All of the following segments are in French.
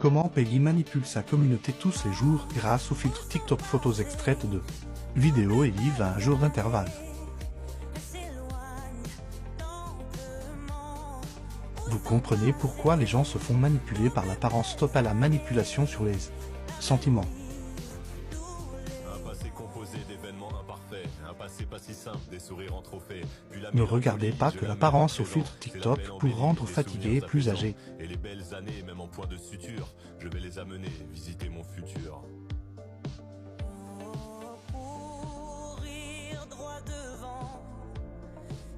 Comment Peggy manipule sa communauté tous les jours grâce au filtre TikTok photos extraites de vidéos et livres à un jour d'intervalle. Vous comprenez pourquoi les gens se font manipuler par l'apparence. Stop à la manipulation sur les sentiments. Ne regardez pas que l'apparence au filtre TikTok pour rendre fatigué et plus âgé. Et les belles années, même en point de suture, je vais les amener visiter mon futur. Courir droit devant,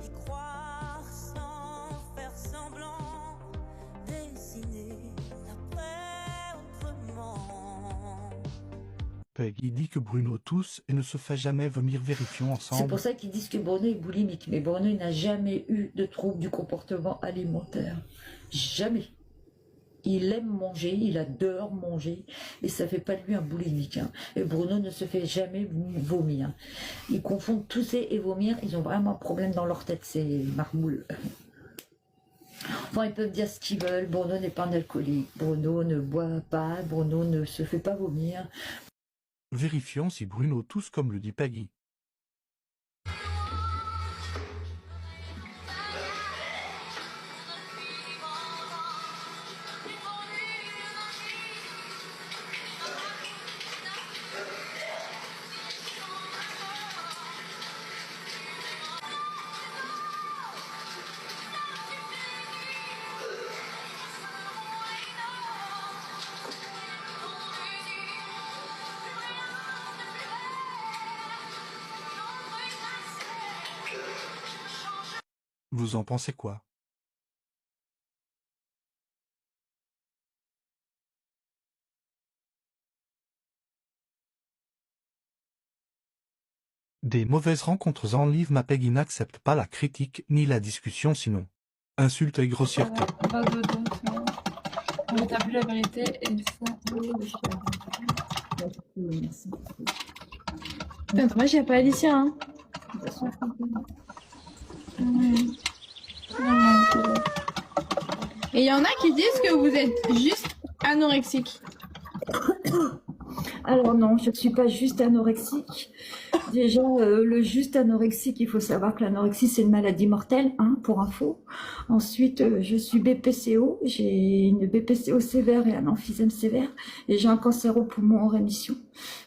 y croire sans faire semblant, dessiner l'après autrement. Peggy dit que Bruno tousse et ne se fait jamais vomir. Vérifions ensemble. C'est pour ça qu'ils disent que Bruno est boulimique. Mais Bruno n'a jamais eu de trouble du comportement alimentaire. Jamais. Il aime manger, il adore manger. Et ça fait pas de lui un boulimique. Hein. Et Bruno ne se fait jamais vomir. Ils confondent tousser et vomir. Ils ont vraiment un problème dans leur tête, ces marmoules. Enfin, ils peuvent dire ce qu'ils veulent. Bruno n'est pas un alcoolique. Bruno ne boit pas. Bruno ne se fait pas vomir. Vérifions si Bruno tousse comme le dit Peggy. Vous en pensez quoi? Des mauvaises rencontres en live. Ma Peggy n'accepte pas la critique ni la discussion, sinon insulte et grossièreté. Pas de doute, mais t'as vu la vérité et ça. Putain, dommage, il n'y a pas Alicia, hein. Et il y en a qui disent que vous êtes juste anorexique. Alors non, je ne suis pas juste anorexique. Déjà, le juste anorexique, il faut savoir que l'anorexie, c'est une maladie mortelle, hein, pour info. Ensuite, je suis BPCO, j'ai une BPCO sévère et un emphysème sévère, et j'ai un cancer au poumon en rémission.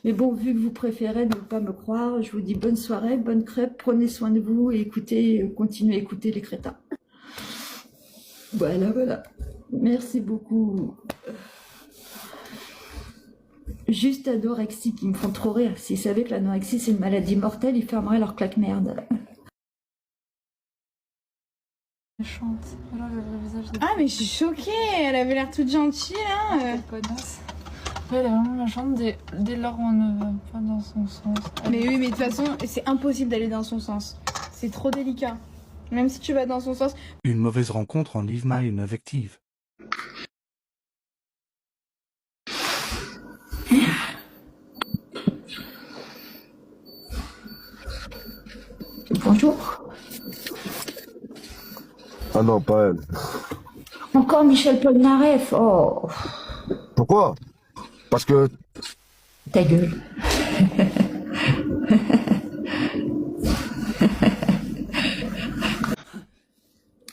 Mais bon, vu que vous préférez ne pas me croire, je vous dis bonne soirée, bonne crêpe, prenez soin de vous et écoutez, continuez à écouter les crétins. Voilà. Merci beaucoup. Juste anorexiques, ils me font trop rire. S'ils savaient que l'anorexie c'est une maladie mortelle, ils fermeraient leur claque-merde. Chante. Voilà le vrai visage de. Ah, mais je suis choquée, elle avait l'air toute gentille, là. Quelle connasse. Ouais, elle est vraiment méchante dès lors où on ne va pas dans son sens. Mais oui, mais de toute façon, c'est impossible d'aller dans son sens. C'est trop délicat. Même si tu vas dans son sens. Une mauvaise rencontre en live m'a une invective. Bonjour. Ah non, pas elle. Encore Michel Polnareff. Oh, Pourquoi? Parce que ta gueule.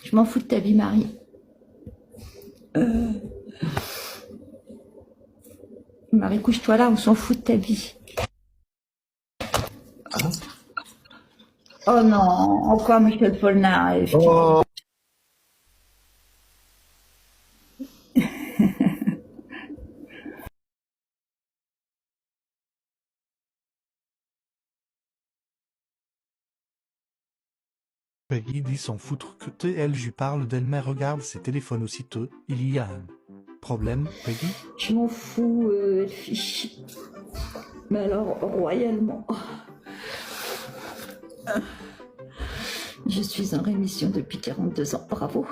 Je m'en fous de ta vie, Marie. Marie, couche-toi là, on s'en fout de ta vie. Oh non, encore Michel Polnareff. oh, Peggy dit s'en foutre que TL je parle d'elle mais regarde ses téléphones aussitôt, il y a un problème, Peggy? Je m'en fous, Elfie. Mais alors, royalement. Je suis en rémission depuis 42 ans, bravo.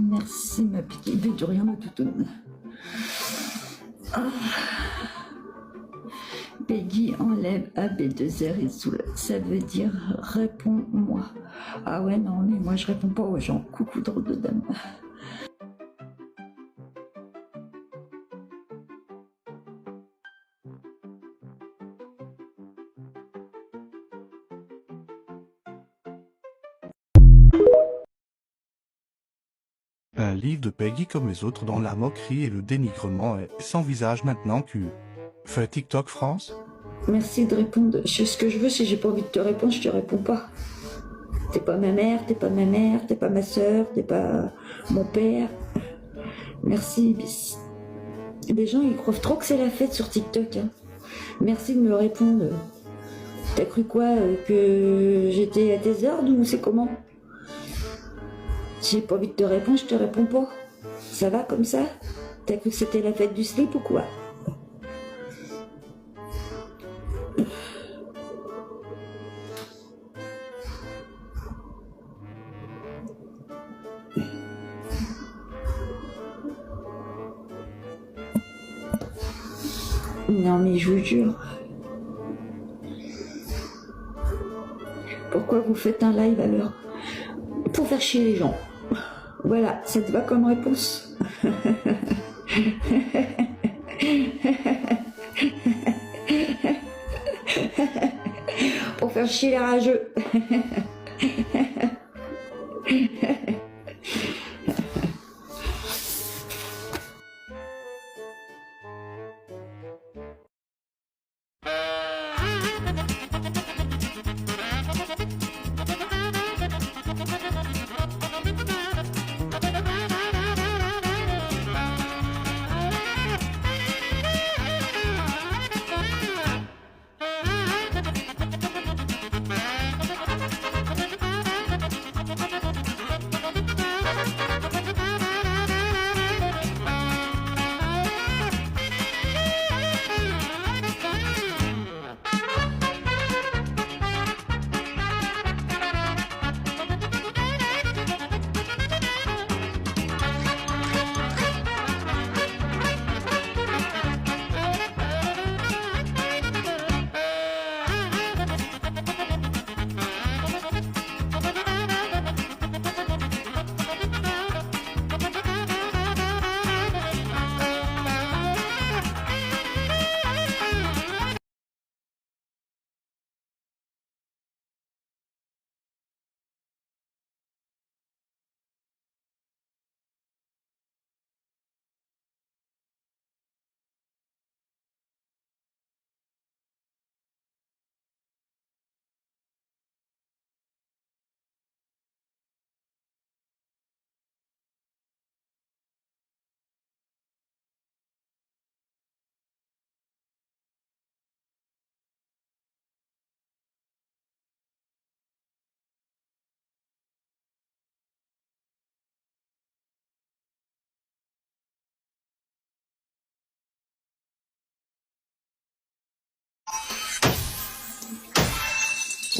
Merci ma pitié, il veut rien de tout. Ah. Peggy enlève AB2R et Soul. Ça veut dire réponds-moi. Ah ouais, non, mais moi je réponds pas aux gens. Coucou drôle de dame. Un livre de Peggy comme les autres dans la moquerie et le dénigrement est sans visage maintenant que... Fait TikTok France? Merci de répondre. Je sais ce que je veux. Si j'ai pas envie de te répondre, je te réponds pas. T'es pas ma mère, t'es pas ma mère, t'es pas ma soeur, t'es pas mon père. Merci, bis. Les gens, ils croient trop que c'est la fête sur TikTok. Hein. Merci de me répondre. T'as cru quoi? Que j'étais à tes ordres ou c'est comment? Si j'ai pas envie de te répondre, je te réponds pas. Ça va comme ça? T'as cru que c'était la fête du slip ou quoi? Non mais je vous jure. Pourquoi vous faites un live alors? Pour faire chier les gens. Voilà, ça te va comme réponse? Pour faire chier les rageux.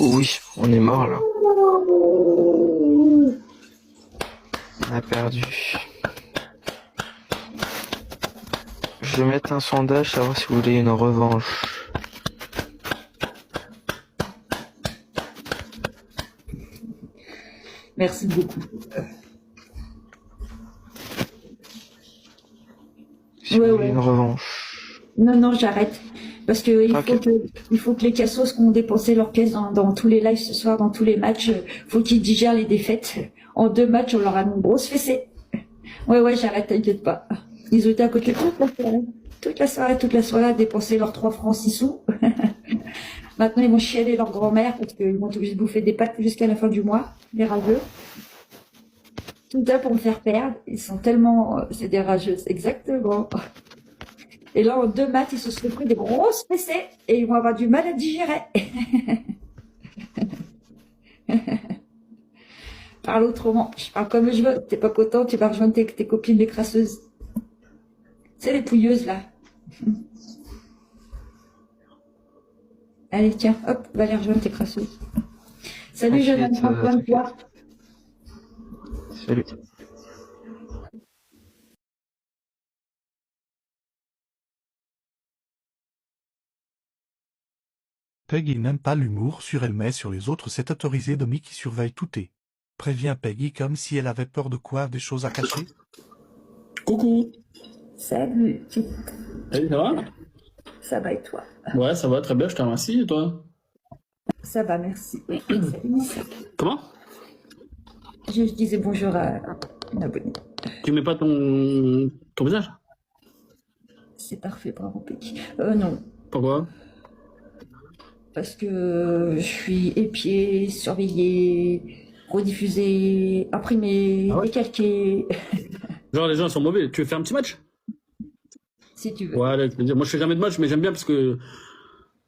Oui, on est mort là. On a perdu. Je vais mettre un sondage, savoir si vous voulez une revanche. Merci beaucoup. Si vous voulez une revanche. Non, non, j'arrête. Parce que Ok. il faut que les cassos qui ont dépensé leur pièce dans tous les lives ce soir, dans tous les matchs, faut qu'ils digèrent les défaites. En 2 matchs, on leur a mis une grosse fessée. Ouais, j'arrête, t'inquiète pas. Ils ont été à côté toute la soirée à dépenser leurs 3 francs 6 sous. Maintenant, ils vont chialer leur grand-mère parce qu'ils vont être obligés de bouffer des pâtes jusqu'à la fin du mois, les rageux. Tout ça pour me faire perdre. Ils sont tellement... c'est des rageuses, exactement. Et là, en 2 matchs, ils se sont pris des grosses fessées et ils vont avoir du mal à digérer. Parle autrement. Je parle comme je veux. T'es pas content, tu vas rejoindre tes copines les crasseuses. C'est les pouilleuses, là. Allez, tiens, hop, va aller rejoindre tes crasseuses. Salut, jeune homme, prends soin de toi. Salut. Peggy n'aime pas l'humour sur elle mais sur les autres c'est autorisé. Domi qui surveille tout et prévient Peggy comme si elle avait peur de quoi, des choses à cacher. Coucou. Salut, Salut, ça va? ça va et toi? Ouais, ça va très bien, je te remercie, et toi? Ça va, merci. Salut. Comment? Je disais bonjour à une abonnée. Tu mets pas ton visage? C'est parfait, bravo Peggy. Non, Pourquoi? parce que je suis épiée, surveillée, rediffusée, imprimée, Ah ouais? décalquée, Genre, les gens sont mauvais. Tu veux faire un petit match? si tu veux. Ouais, avec plaisir. Moi, je fais jamais de match, mais j'aime bien parce que,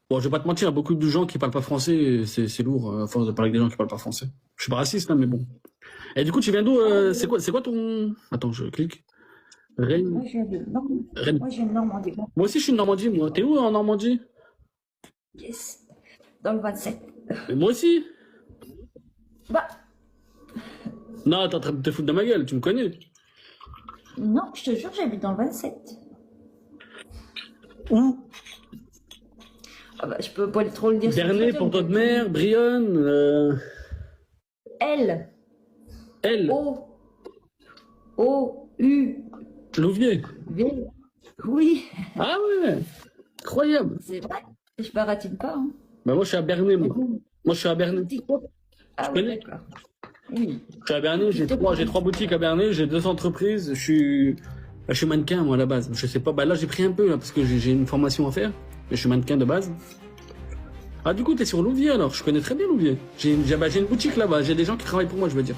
bon, je vais pas te mentir, il y a beaucoup de gens qui parlent pas français, et c'est lourd, à force de parler avec des gens qui parlent pas français. Je suis pas raciste, hein, mais bon. Et du coup, tu viens d'où? C'est quoi ton... Attends, je clique. Rennes. Moi, je viens de Normandie. Rennes. Moi, je viens de Normandie. Moi aussi, je suis de Normandie, moi. T'es où en Normandie? Yes. Dans le 27. Et moi aussi. Bah, Non, t'es en train de te foutre de ma gueule, tu me connais. non, je te jure, j'habite dans le 27. Où? Ah bah, je peux pas trop le dire. sur Bernay, Twitter, Port de mais- Mer, Brionne, L. L, O. O. U. Louviers. V. Oui, Ah ouais, incroyable. c'est vrai. Je baratine pas. Hein. Bah moi je suis à Bernay, moi. Moi je suis à Bernay. Ah Tu oui, connais? d'accord. Oui. Je suis à Bernay, j'ai trois boutiques à Bernay, j'ai 2 entreprises, je suis mannequin moi à la base. Je sais pas, bah là j'ai pris un peu là parce que j'ai une formation à faire, mais je suis mannequin de base. Ah du coup t'es sur Louviers alors, je connais très bien Louviers. J'ai une boutique là-bas, j'ai des gens qui travaillent pour moi je veux dire.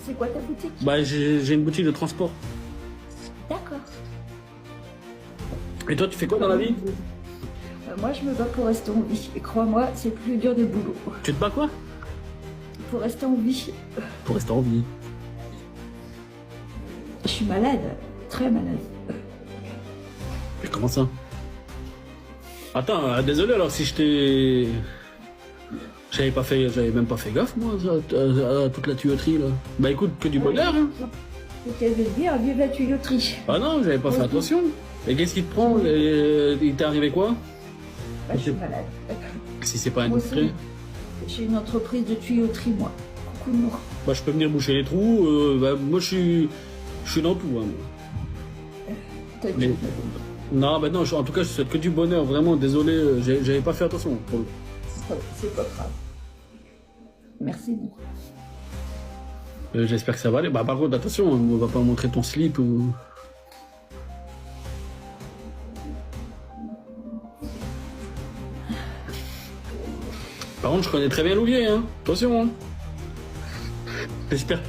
C'est quoi ta boutique? Bah j'ai une boutique de transport. D'accord. Et toi tu fais quoi dans la vie? Moi, je me bats pour rester en vie. Et crois-moi, c'est plus dur des boulot. Tu te bats quoi? Pour rester en vie. Pour rester en vie. Je suis malade. Très malade. Mais comment ça? Attends, désolé alors si je t'ai... J'avais même pas fait gaffe moi à toute la tuyauterie là. Bah écoute, que du bonheur hein. C'était de dire, vive la tuyauterie. Ah non, j'avais pas fait attention. Et qu'est-ce qui te prend? Il t'est arrivé quoi? Bah, je suis malade. Si c'est pas Moi aussi. indiscret. J'ai une entreprise de tuyauterie, moi. Coucou, moi. Bah je peux venir boucher les trous, bah moi je suis dans tout hein. moi. T'inquiète. Non, bah non, en tout cas je souhaite que du bonheur, vraiment, désolé, j'avais pas fait attention. Pour le... C'est pas grave. Merci. J'espère que ça va aller. Bah par contre, attention, on va pas montrer ton slip ou... Par contre, je connais très bien Louviers, hein. Attention, hein. J'espère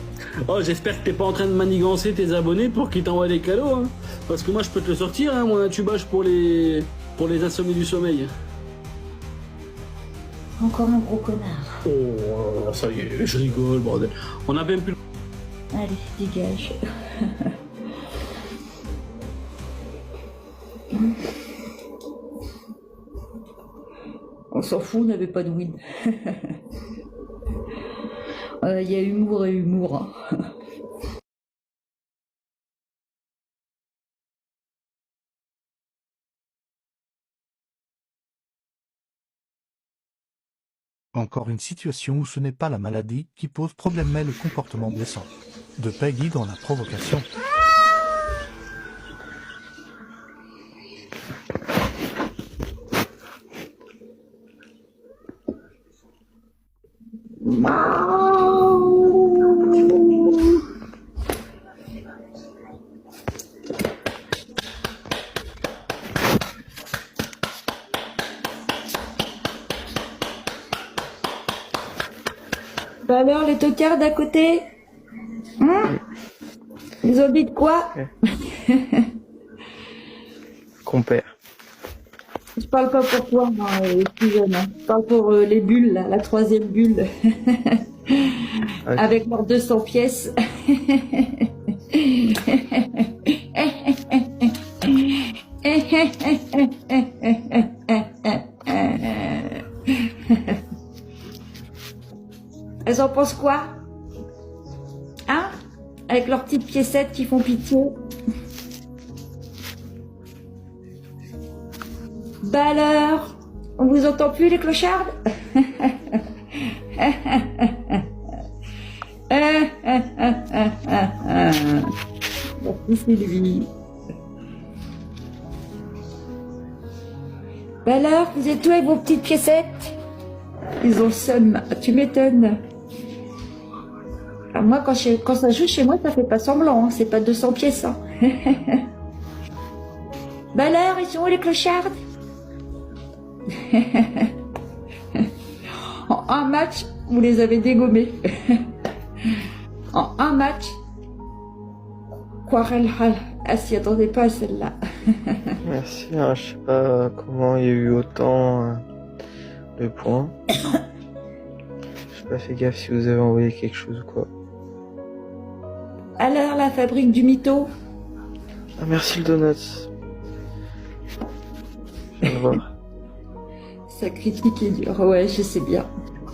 que t'es pas en train de manigancer tes abonnés pour qu'ils t'envoient des cadeaux, hein. Parce que moi, je peux te le sortir, hein, mon intubage pour les insomnies du sommeil. Encore un gros connard. Oh, ça y est, je rigole, bordel. On a même plus... Allez, dégage. On s'en fout, on n'avait pas de win. Il y a humour et humour. Hein. Encore une situation où ce n'est pas la maladie qui pose problème mais le comportement blessant de Peggy dans la provocation. Bah alors, les tocards d'à côté hein? Ils ont dit de quoi? Compère. Je parle pas pour toi, moi, plus jeune. Hein. Je parle pour les bulles, là, la 3e bulle. Ok. Avec leurs 200 pièces. Elles en pensent quoi? Hein? Avec leurs petites piécettes qui font pitié. Bah alors? On vous entend plus les clochards? C'est lui. Bah alors, vous êtes où avec vos petites piécettes? Ils ont le seum, tu m'étonnes. Ah, moi, quand ça joue chez moi, ça fait pas semblant, hein. C'est pas 200 pièces. Hein. Bah alors, ils sont où les clochards? En un match, vous les avez dégommés. En un match. Quarel Hal. Ah, s'y attendait pas à celle-là. Merci, hein, je sais pas comment il y a eu autant de points. J'ai pas fait gaffe si vous avez envoyé quelque chose ou quoi. Alors, la fabrique du mytho? Ah, merci le donut. Je viens de voir. Ça critique est dur, ouais, je sais bien.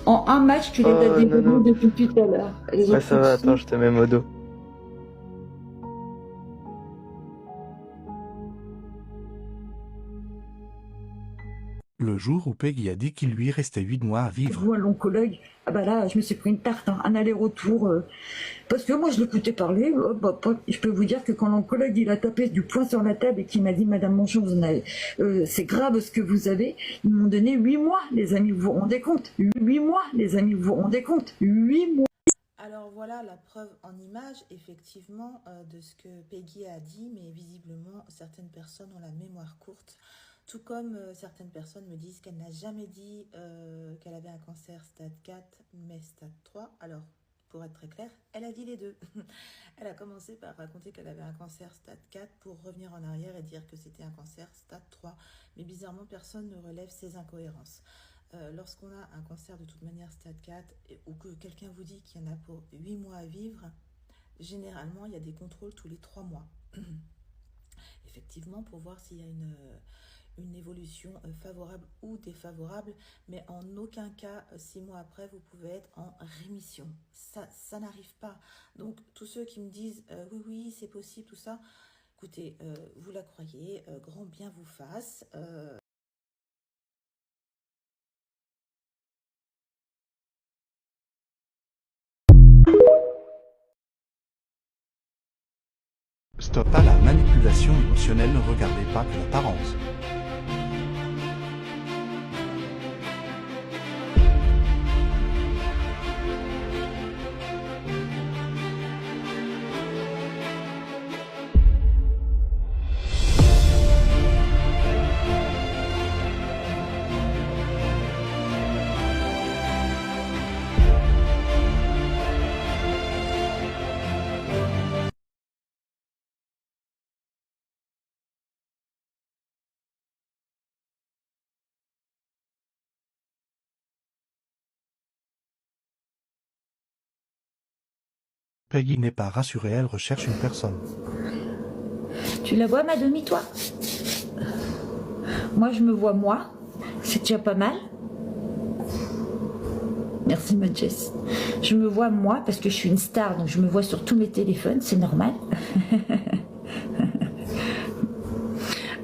En un match, tu les as dégommés depuis tout à l'heure. Ouais, ça va, attends, je te mets modo. Le jour où Peggy a dit qu'il lui restait 8 mois à vivre. Vous, à l'oncologue, ah bah là, je me suis pris une tarte, hein, un aller-retour. Parce que moi, je l'écoutais parler. Je peux vous dire que quand l'oncologue, il a tapé du poing sur la table et qu'il m'a dit, Madame Monchon, c'est grave ce que vous avez, ils m'ont donné 8 mois, les amis, vous vous rendez compte? 8 mois, les amis, vous vous rendez compte? 8 mois. Alors voilà la preuve en image, effectivement, de ce que Peggy a dit, mais visiblement, certaines personnes ont la mémoire courte. Tout comme certaines personnes me disent qu'elle n'a jamais dit qu'elle avait un cancer stade 4, mais stade 3. Alors, pour être très clair, elle a dit les deux. Elle a commencé par raconter qu'elle avait un cancer stade 4 pour revenir en arrière et dire que c'était un cancer stade 3. Mais bizarrement, personne ne relève ces incohérences. Lorsqu'on a un cancer de toute manière stade 4 ou que quelqu'un vous dit qu'il y en a pour 8 mois à vivre, généralement, il y a des contrôles tous les 3 mois. Effectivement, pour voir s'il y a une évolution favorable ou défavorable, mais en aucun cas, 6 mois après, vous pouvez être en rémission. Ça n'arrive pas. Donc, tous ceux qui me disent oui, c'est possible, tout ça, écoutez, vous la croyez, grand bien vous fasse. Stop à la manipulation émotionnelle, ne regardez pas que l'apparence. Peggy n'est pas rassurée, elle recherche une personne. Tu la vois, ma demi, toi? Moi, je me vois moi. C'est déjà pas mal. Merci, ma Jess. Je me vois moi parce que je suis une star, donc je me vois sur tous mes téléphones, c'est normal.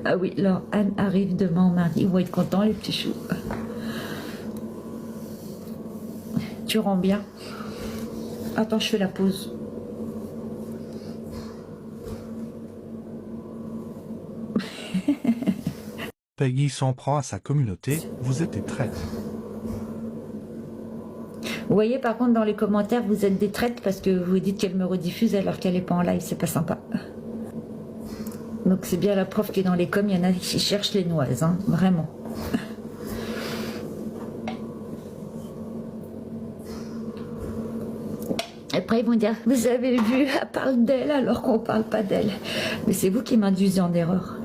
Ah oui, alors Anne arrive demain, mardi. Ils vont être contents, les petits choux. Tu rends bien. Attends, je fais la pause. Peggy s'en prend à sa communauté, vous êtes des traîtres. Vous voyez, par contre, dans les commentaires, vous êtes des traîtres parce que vous dites qu'elle me rediffuse alors qu'elle n'est pas en live, c'est pas sympa. Donc c'est bien la preuve que dans les coms, il y en a qui cherchent les noises, hein, vraiment. Après, ils vont dire, vous avez vu, elle parle d'elle alors qu'on parle pas d'elle. Mais c'est vous qui m'induisez en erreur.